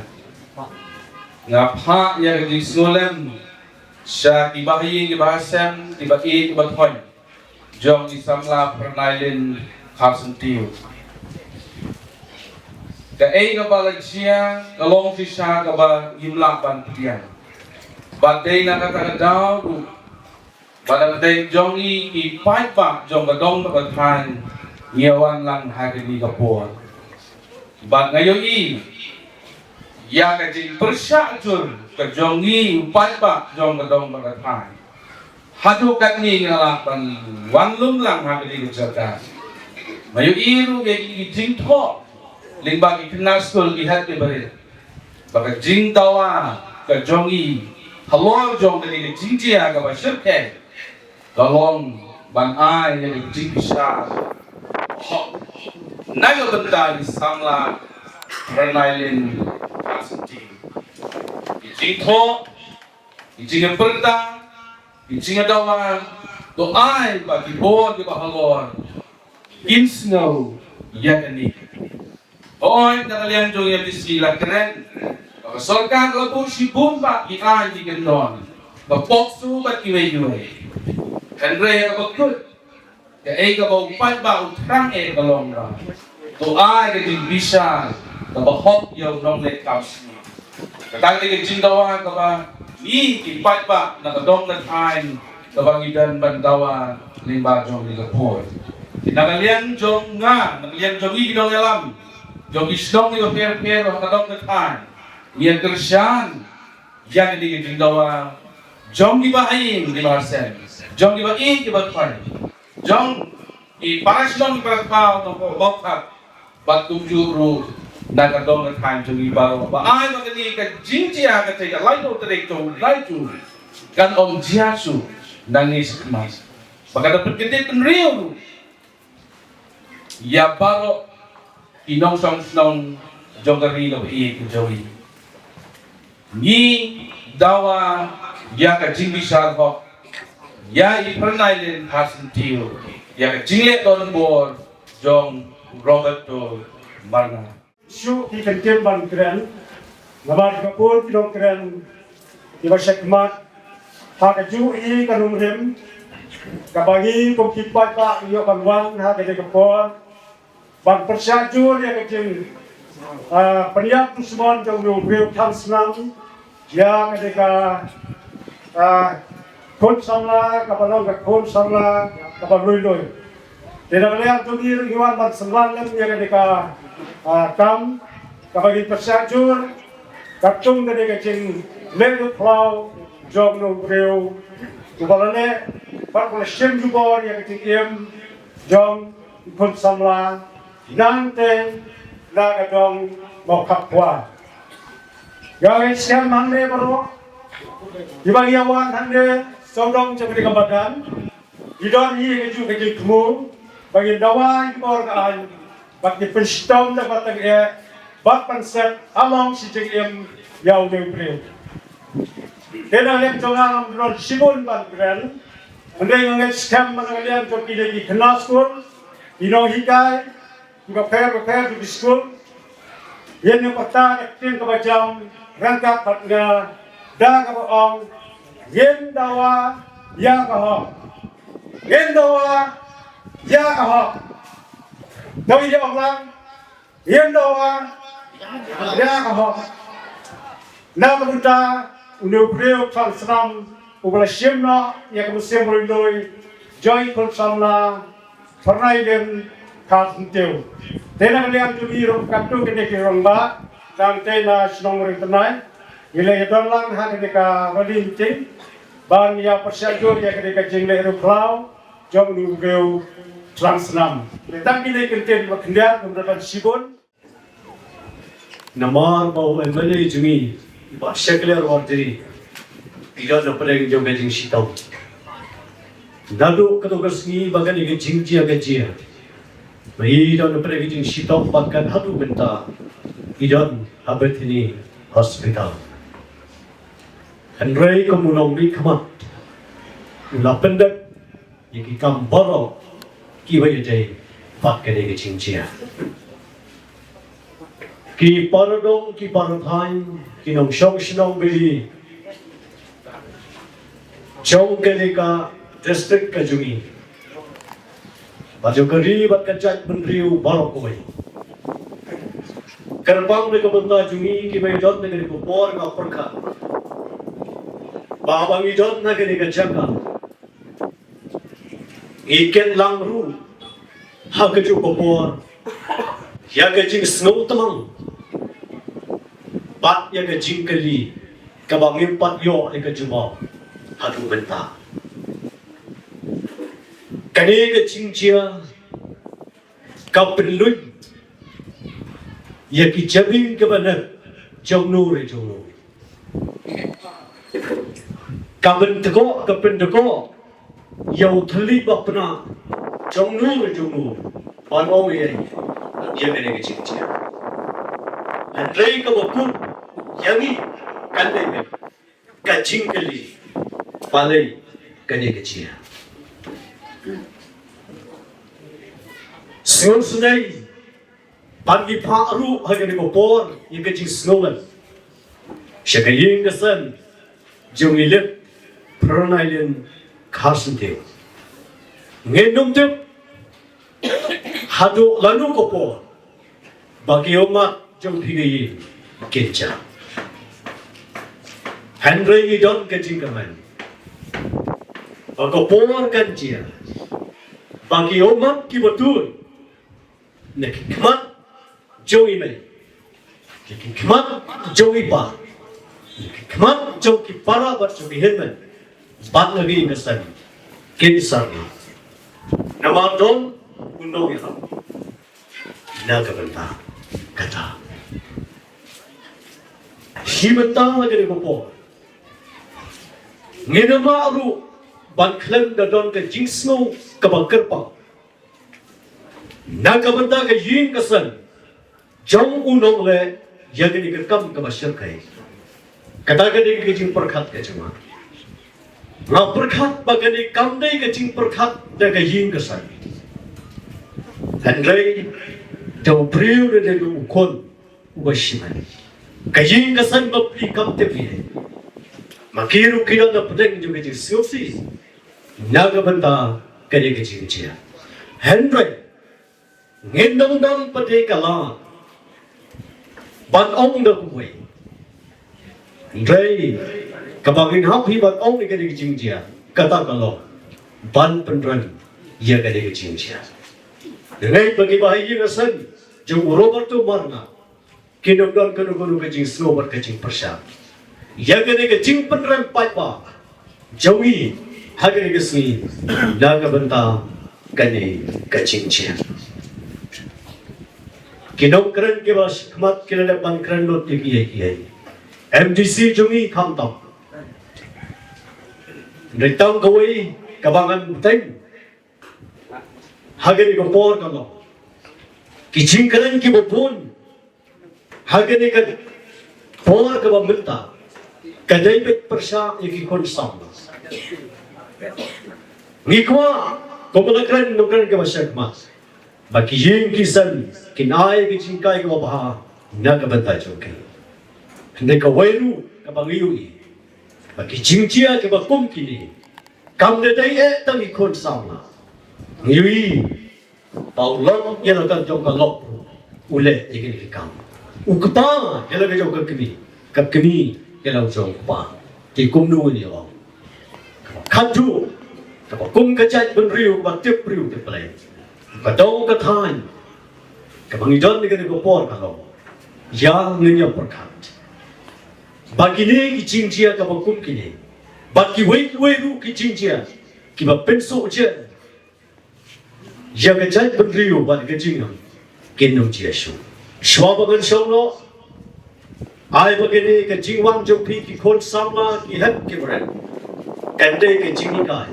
ngapa yang di solem sya dibahi ke bahasam dibahi ke bathoin jong isamla pernailin khapsentiu ka ei ka balagsia kalong sisa ka ba imla ban tian badai na ka daw du badai jongi ki pai pa jong ka dong ka than nyawan lang hagani ka po bad ngayon ya ka jing persyatur ka jongi pai pa jong ka dong ka than hadu kan ni ngalapan wanlum lang hagani ka jata mayu iru ge jing tho limbang ikhnas kul ihat ke beri baka jing tawa ka jongi halor jong dari jing jia ka basyur ke kalong ban ai yang jing bisa naga benda di samla renailin asinti jing tho jing perda jing dawa to ai bagi bon ke halor insno yakani oi kalian juga disila keren sorkan lalu si bomba di ai di gendon bapok su bat kiwe yue andre ya bakut ke ai ka bau pat bau trang e kalong ra to ai ke jing bisa ka bahok yo nong le kaus katang ke jing dawa ka ba ni ki pat ba na ka dong na time ka bangidan bandawa limba jong ni ka po kinakalian jong nga nakalian jong i gidong alam jong isdong ni per kadong ketan yang kersian yang di jindawa jong di bahin di marsen jong di bahin di batpan jong di parasdong di parapau to bokap batum juru na kadong ketan jong di baro ba ai magani ka jinjia ka te lai to tere to lai tu kan om jiasu nangis mas baka dapat gede penriu ya baro inong song jongari lo i jowi ni dawa ya ka jing bisa ho ya i pernailin hasentiu ya ka jingle don bor jong Roberto Marna Syu di kentem ban keren namar kapur kidong keren di basyakmat ha ka ju i kanung rem kabagi kom kipat pa iyo kanwan ha ka de kapor ban persyajur yang kecil peniap tusuman jauh jauh tham senang yang ketika kon samla kapalong kon samla kapaloi loi tidak melihat tungir iwan ban sembilan yang ketika kam kapagi persyajur kaptung ketika kecil lelu plau jauh jauh kubalane par kolesem jubor yang kecil jauh kon samla Nante lagadong mau kapwa. Yang siam hande baru. Ibang yawan hande sondong cakri kabadan. Idon hi keju keju kemu. Bagi dawan kor kaan. Bagi penstom dapat bak konsep among si jengim yau neutre. Kena lem jongang amron sibun ban kren. Andai ngai scam manalian joki lagi kena school. Inong hikai prepare di school. Yen yang pata aktin kabajam rangkap patna da kabaong yen dawa ya kaho. Yen dawa ya kaho. Dawi ya orang yen dawa ya kaho. Na kabuta uneu breu transram ubala shimna ya kamusim roiloi joy kolsamna Pernaikan kasnteu. Tena kalian tuli rom kaptu kene kirongba dan tena senong rintenai. Ile yadonlang ha kene ka rolinting ban ya persyadur ya kene ka jingle ruplau jong nu geu transnam. Letang kene kenten makendia kemudian sibon. Namar bau emale jungi basyakler wardiri. Tidak ada perang jong gajing sitau. Nado katogas ni bagan ige jingjia gajia. Mai don pergi jing sitop bagan hadu benta. Idon abet ini hospital. Henry komunong di kamat. Lapendak yaki kambaro kiwaya jai bagan ige jingjia. Ki paradong ki paradhain ki nong shong shnong beli. Chong kelika district Kajungi. Baju keribat kacak menriu balok koi. Kerbang mereka benda jungi ki medot negeri kupor ngaperka. Babang idot negeri kacaka. Iken langru hagaju kupor. Ya gajing snow temang. Bat ya gajing keli. Kabang impat yo ekajumau. Hadu benta. Kani ke cincia kapelun ya ki jabing ke benar jong nur kaben teko kapen teko yau thali bapna jong nur pano ye ya kani ke cincia andrei ka bapun yangi kande ka jingkali palai kani ke cincia Snow sunai, pagi paru hanya kopor, yang kecil snowman. Syakaying kesan, jom ilek, pernailin kasen teo. Ngendom teo, hadu lalu kopor, bagi umat jom pigayin keja. Henry idon kecil kaman, kopor kan dia. Bagi umat kibatul, nak kemat jauh ini, kemat jauh iba, kemat jauh kipara berjauh himan, bat lagi kesan, kesan. Nama don undang itu, naga benda kata. Si benda lagi dikopo, ngena aru ban klan dadon ke jingsno kabangkerpa. Naga benda ke yin kesan, jong unong le yang ini kerkam kebasyar kai. Kata kini kecing perkat ke cuma. Nah perkat bagani kamdai kecing perkat dah ke yin kesan. Henry jauh priu dari ukon ubashiman. Ke yin kesan bapli kam tepi. Makiru kira na pedeng juga kecing siosi. Naga benda kini kecing cia. Henry ngendong pada kalah, ban ong dah kuai. Dari kabangin hapi ban ong ni kena kecing dia, kata kalau ban penran ia kena kecing dia. Dengan bagi bahaya kesan, jauh Robert tu marna, kinong kenu kecing slow berkecing persam. Ia kena kecing penran paipa, jauhi haga kesini, naga benda kena kecing dia. Kinong keren ke bas khmat kena depan keren lot di kiai. MDC jungi khamtam. Ritang kawai kabangan teng. Hagani ko por kalo. Kiching keren ki bopun. Hagani ka por ka bamilta. Kadai pet persa yaki konsam. Ngikwa komana keren no keren ke basak mas. Baki ying kisan kinai ki cingkai ko baha na ka bantai choke. Ne ka wairu ka bangiu i. Baki cingcia ke bakum kini. Kam de dai e tang ikon sama. Ngui Paulo yana kan jong ka lok ule ikin ki kam. Ukpa yana ka jong ka kini. Kap kini yana jong pa. Ti kum nu ni lo. Khaju ka kum ka chat ben riu ba tip riu te play. Ka dong ka than ka bangidon ni ka ko por ka lo. Ya ngenya perkat. Bagi ni ki cingcia ka bakum kini. Bagi wei ki cingcia ki ba penso je. Ya ka chat ben riu ba ka cingam. Kenum chia shu. Shwa ba kan shong lo. Ai bagini ka jingwang jong pi ki khol samla ki hep ki bren. Kande ke jingi kai.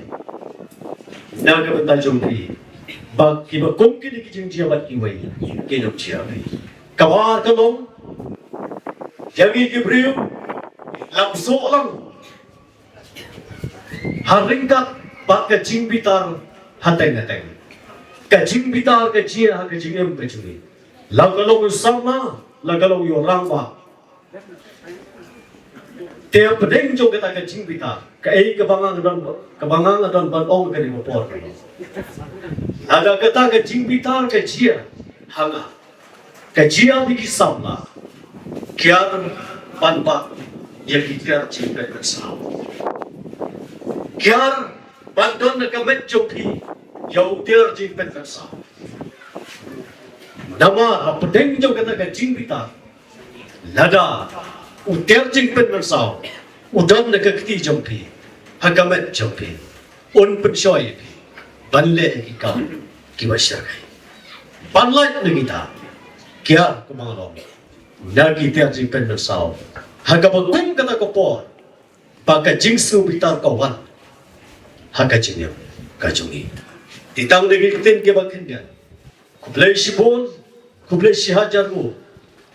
Na ka banta jong pi. Ba ki ba kum ki ki jing chia ba ki wei. Kenum chia pi. Kawar ka long. Jagi ki briu. Lam so lang. Haringkat ba ka jing bitar hateng. Ka jing bitar ka chia ka jing em ka chui. La ka long sama, la ka long yo rang ba. Tiap pedeng jong kita ka jing bitar. Ka ei ka bangang don ban ong ka ni mo por. Ada kata ka jing bitar ka chia hanga. Ka chia bi ki samla. Kiar ban ba ya ki kiar jing ka sa. Kiar ban don ka met jong thi. Yau tiar jing ka sa. Nama pedeng jong kata ka jing bitar. Lada uter jing pen mersau udam na kakti jong pi hagamet jong pi un pen shoy pi banle ki ka ki wasar banlat na kita kya kumalo na kita jing pen mersau hagabagum kata ko por pagka jing su bitar ko wan hagajing ka jongi titang de kitin ke bakhindian kublai shibon kublai shihajar ko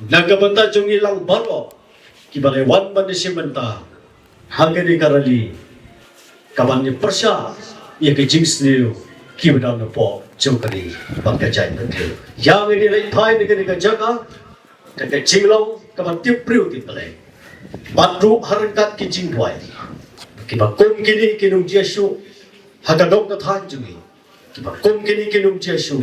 nagabanta jongi lang balo ki balai wan ban si banta hagani karali kaban ni persya ye ke jings ni ki badam no po chokari bang ka jai bante yang ni lai thai ni ka jaga ka jinglong kaban tip priu ti balai batru harankat ki jing boy ki ba kom kini kinum jesu hagadok ka than jungi ki ba kom kini kinum jesu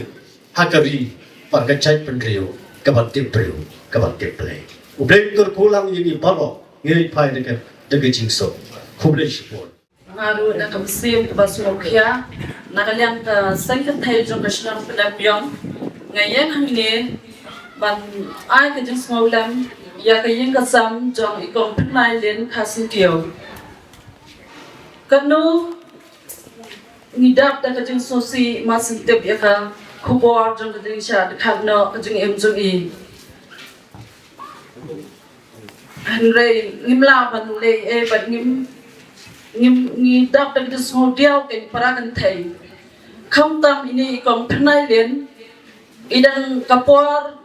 hakari bang ka jai bante kaban tip priu kaban tip balai Ubleng tur kulang ini balo ngei pai dekat jingso kubleng sipon. Ngaru na kamsim basmokya nakaliang ka sengket thai jong kashnang pedapyong ngayen hamne ban ai ka jing smaulam ya ka yin ka sam jong ikong pnai len khasin kieu. Kanu ngidap da ka jing sosi masin tep ya ka khubor jong ka jing sha khadno ka jing em jong i. Henry ngimla ban le e ban ngim dak tak dis hotel ke parakan thai kham tam ini kong phnai len idan kapor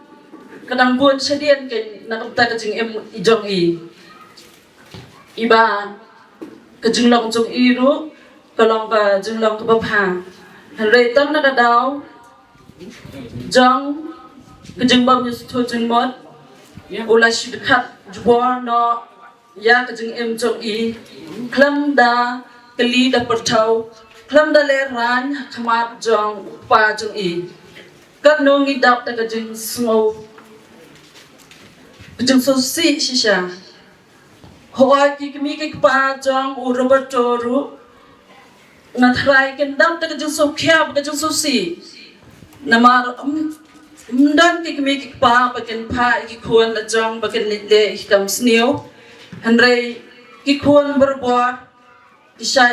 kadang buan sedien ke nak ta ka jing em ijong i iba ka jing long jong i ru ka long ka jing long ka bapha Henry tam na ka daw jong ka jing bam ni thu jing mot ula shidkhat jbor no ya ka jing em jong i klam da kali da perthau klam da le ran khamat jong pa jong i kat no ngi dap ta ka jing smo jing so si shisha hoa ki mi ki pa jong u robert toru na thrai ken dap ta ka jing so khya ka jing so si namar dan ki mi ki pa bakin pa ki khon la jong bakin le kam snew Henry ki khon berbor ki sha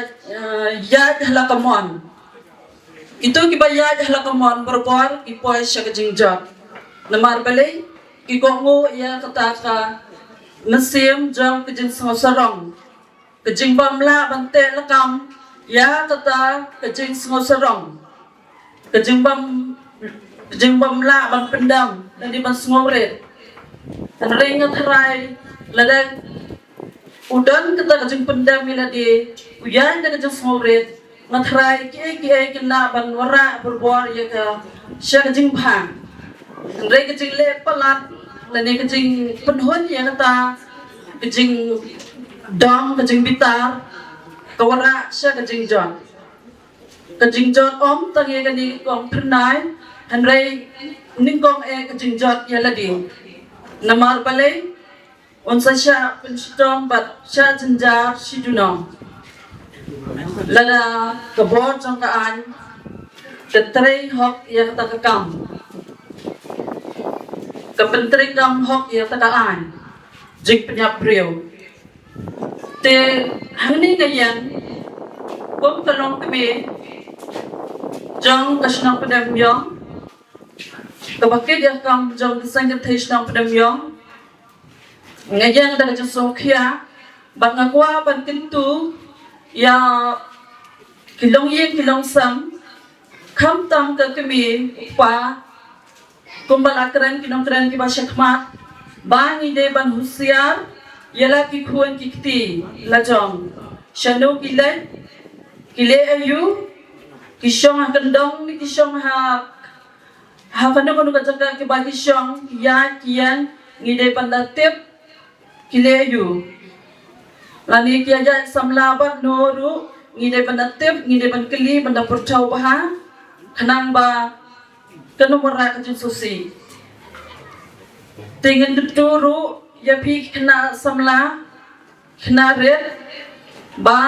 ya hala kamon itu ki ba ya hala kamon berbor ki poi sha ka jing jot Namar balay ikongo ya kataka nasim jong kejing sengosarong kejing bamla bante lakam ya kata kejing sengosarong kejing bamla ban pendam dan di ban sengore dan ringat harai ladang udan kata kejing pendam ila di uyan dan kejing sengore ngatrai ki kena ban wara berbuar ya ka sya kejing bhang Andai kecing le pelat, lani kecing penhun ya kata kecing dong, kecing bitar, kawara sya kecing jon om tangi kani kong pernai, andai ningkong kecing jon ya ladi, namar balai, onsa sya pensitom bat sya jenjar sidunong, lada kebor jangkaan, ketrai hok ya kata kekam. Kepenting dam hok ya takaan jing penyapriu te hani ngayan kom kalong kami jang kasnang padam yong kabakit ya kam jang sangat thisnang padam yong ngayan da jang sokhya bangakwa ban kintu ya kilong sam kam tam ka kami pa kumbal akran kinong kran ki basya khmat bangi de ban husiar yala ki khuan ki kti lajong shanu kile ayu kishong ha kendong ni kishong ha kanu ka jaka ki ba kishong ya kian ngide pandatep kile ayu lani ki aja samlabat noru ngide pandatep ngide ban kli banda purchau bah khanang ba kanumara kajin susi tingin tuturu ya pi kena samla kena red ba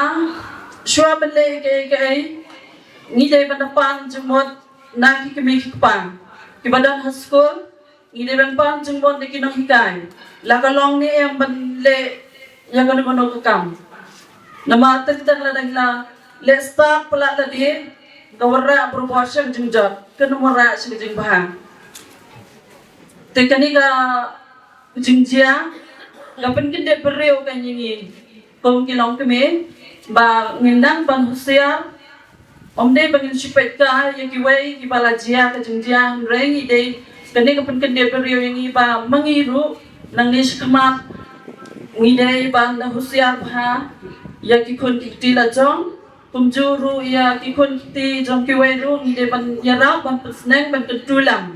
shwa bele ke ni dai pan jumot na ki kemi kipang ki badan haskul ni dai pan jumot de kinong hikai la kalong ni em ban le yang kono kam nama tek la dangla le start pala tadi gawara proportion jingjot kanumara sinjing bahang tekani ga jingjia gapen kinde pereu kanyingi kong kilong keme ba ngindang ban husia omde bangin sipet ka yang kiwai kibalajia ka jingjia rengi de kani gapen kinde pereu yang iba mangiru nang nis kemat ngidai ban husia bah ya kikon kitila jong Pemjuru ya kikon kiti jom kiweru ngide ban yarap ban pesneng ban ketulam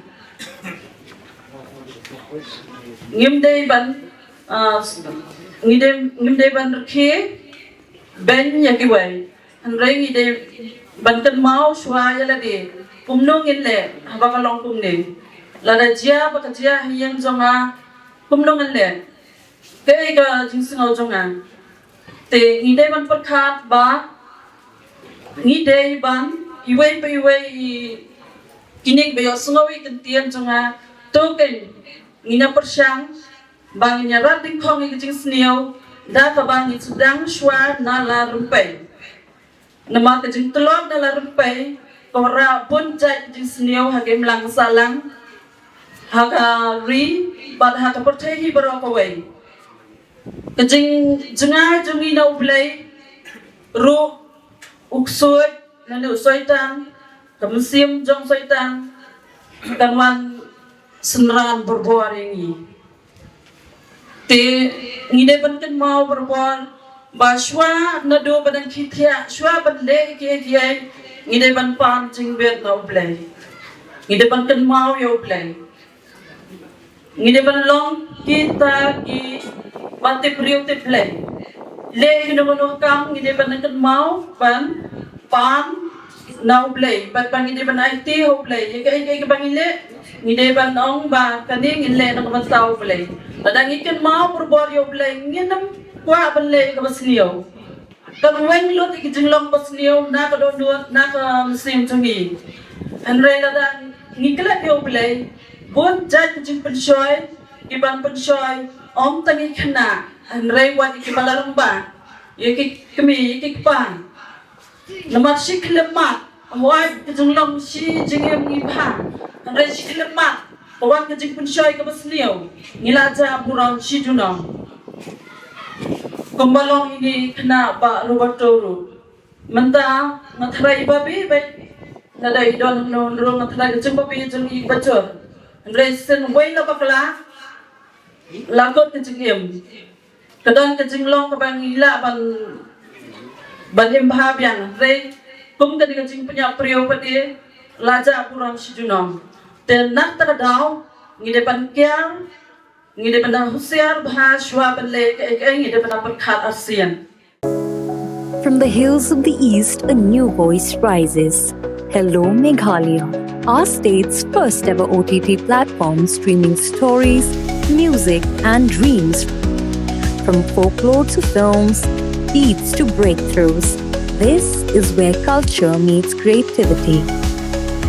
ngimde ban rkhe ben ya kiwai hanre ngide ban kan mau shwa ya lade pumno ngille haba kalong pumne lada jia ba kajia yang jonga pumno ngille ke ga jingsingau jonga te ngide ban perkhat ba ni day ban iway kinig bayo sungawi kentian jonga token ngina persyang bang nyara dingkong ngijing sniaw da ka bang sedang shwa nala rupai nama kejing telok nala rupai kora pun jai kejing sniaw hagem lang salang haga ri bad haga pertehi barokawai kejing jenga jongi na ublay ru uksuit nanu soitan kamsim jong soitan kanwan senran berbuar ini te ngide banten mau berbuar baswa nado badan kitia shwa bande ke kiai ngide ban pan jingbet no play ngide banten mau yo play ngide ban long kita ki bante priu te play le gino kam ngide ban mau ban pan now play but bang ngide ban IT ho play ye bang ile ngide ban ong ba kaning ile no ban tao play padang ikan mau perbor yo play nginam kwa ban le ka basnio kan weng lut ik jinglong basnio na ka don na ka sim tungi and re la dan ngikla yo play bon jaj jing penshoy iban penshoy om tangi khana and re wat ik balarang ba ye kami pan namat siklemat hoy jinglong si jingem ni pa and re siklemat kawan kejing pensyoy ke besliau ngilaja burang sidunang pembalong ini kena Pak Roberto menta ngatrai babi baik nada idon nurung ngatrai kejing babi jeng i bacor resen way la bakla lagot kejing im kedon kejing long kabang ila ban imbahabian re kum kadi kejing punya priyo pati laja burang sidunang dan nak terdaw ngi depan kiang ngi depan husiar bahaswa bele ngi depan berkat ASEAN. From the hills of the east, a new voice rises. Hello Meghalaya, our state's first ever OTT platform streaming stories, music and dreams. From folklore to films, beats to breakthroughs, this is where culture meets creativity.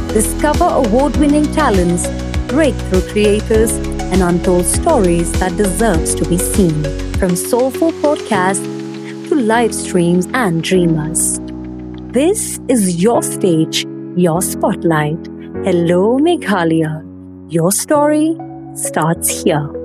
Discover award-winning talents, breakthrough creators, and untold stories that deserves to be seen. From soulful podcasts to live streams and dreamers. This is your stage, your spotlight. Hello Meghalaya. Your story starts here.